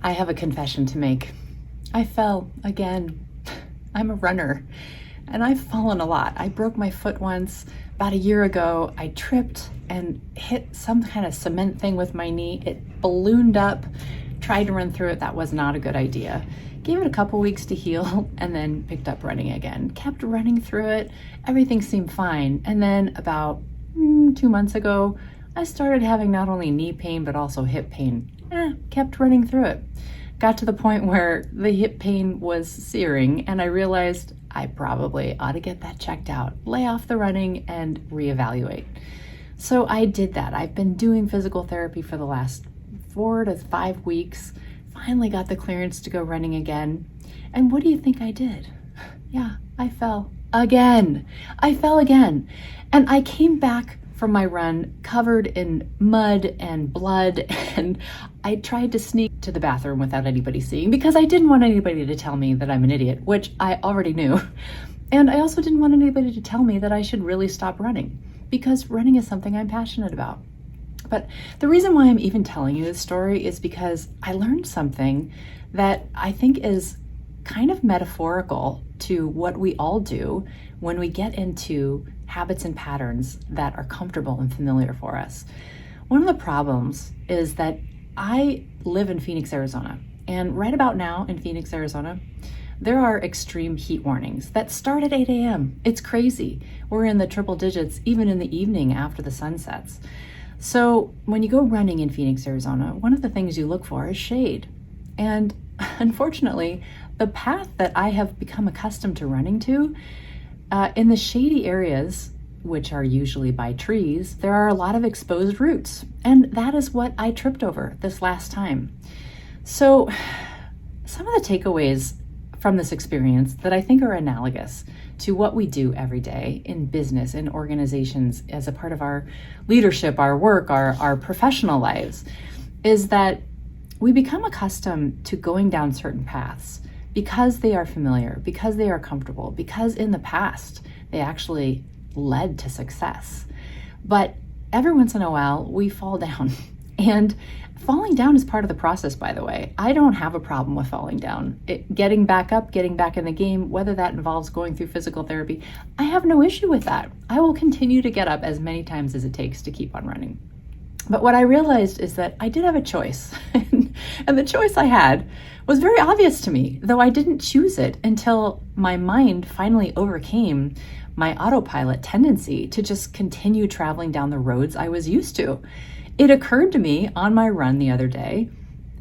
I have a confession to make. I fell again. I'm a runner and I've fallen a lot. I broke my foot once about a year ago. I tripped and hit some kind of cement thing with my knee. It ballooned up, tried to run through it. That was not a good idea. Gave it a couple weeks to heal and then picked up running again. Kept running through it. Everything seemed fine. And then about 2 months ago, I started having not only knee pain, but also hip pain. Kept running through it. Got to the point where the hip pain was searing and I realized I probably ought to get that checked out, lay off the running and reevaluate. So I did that. I've been doing physical therapy for the last 4 to 5 weeks. Finally got the clearance to go running again. And what do you think I did? Yeah, I fell again. I fell again. And I came back from my run covered in mud and blood, and I tried to sneak to the bathroom without anybody seeing because I didn't want anybody to tell me that I'm an idiot, which I already knew. And I also didn't want anybody to tell me that I should really stop running because running is something I'm passionate about. But the reason why I'm even telling you this story is because I learned something that I think is kind of metaphorical to what we all do when we get into habits and patterns that are comfortable and familiar for us. One of the problems is that I live in Phoenix, Arizona, and right about now in Phoenix, Arizona, there are extreme heat warnings that start at 8 a.m. It's crazy. We're in the triple digits even in the evening after the sun sets. So when you go running in Phoenix, Arizona, one of the things you look for is shade. And unfortunately, the path that I have become accustomed to running to, in the shady areas, which are usually by trees, there are a lot of exposed roots. And that is what I tripped over this last time. So some of the takeaways from this experience that I think are analogous to what we do every day in business, in organizations, as a part of our leadership, our work, our professional lives, is that we become accustomed to going down certain paths because they are familiar, because they are comfortable, because in the past they actually led to success. But every once in a while we fall down, and falling down is part of the process, by the way. I don't have a problem with falling down. Getting back up, getting back in the game, whether that involves going through physical therapy, I have no issue with that. I will continue to get up as many times as it takes to keep on running. But what I realized is that I did have a choice. And the choice I had was very obvious to me, though I didn't choose it until my mind finally overcame my autopilot tendency to just continue traveling down the roads I was used to. It occurred to me on my run the other day,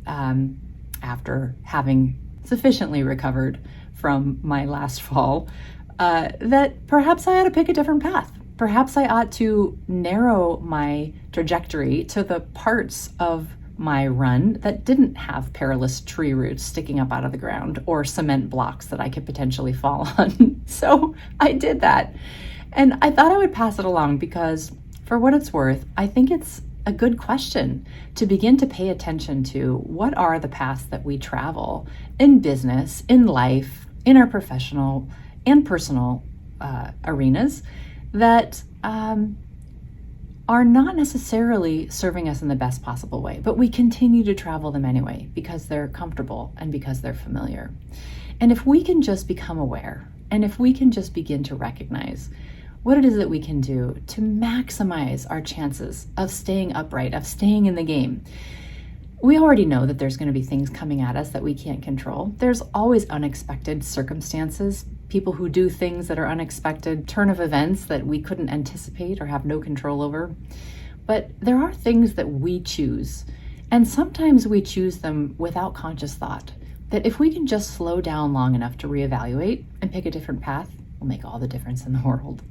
after having sufficiently recovered from my last fall, that perhaps I ought to pick a different path. Perhaps I ought to narrow my trajectory to the parts of my run that didn't have perilous tree roots sticking up out of the ground or cement blocks that I could potentially fall on. So I did that. And I thought I would pass it along because, for what it's worth, I think it's a good question to begin to pay attention to what are the paths that we travel in business, in life, in our professional and personal arenas that are not necessarily serving us in the best possible way, but we continue to travel them anyway because they're comfortable and because they're familiar. And if we can just become aware, and if we can just begin to recognize what it is that we can do to maximize our chances of staying upright, of staying in the game. We already know that there's going to be things coming at us that we can't control. There's always unexpected circumstances, people who do things that are unexpected, turn of events that we couldn't anticipate or have no control over. But there are things that we choose, and sometimes we choose them without conscious thought, that if we can just slow down long enough to reevaluate and pick a different path, will make all the difference in the world.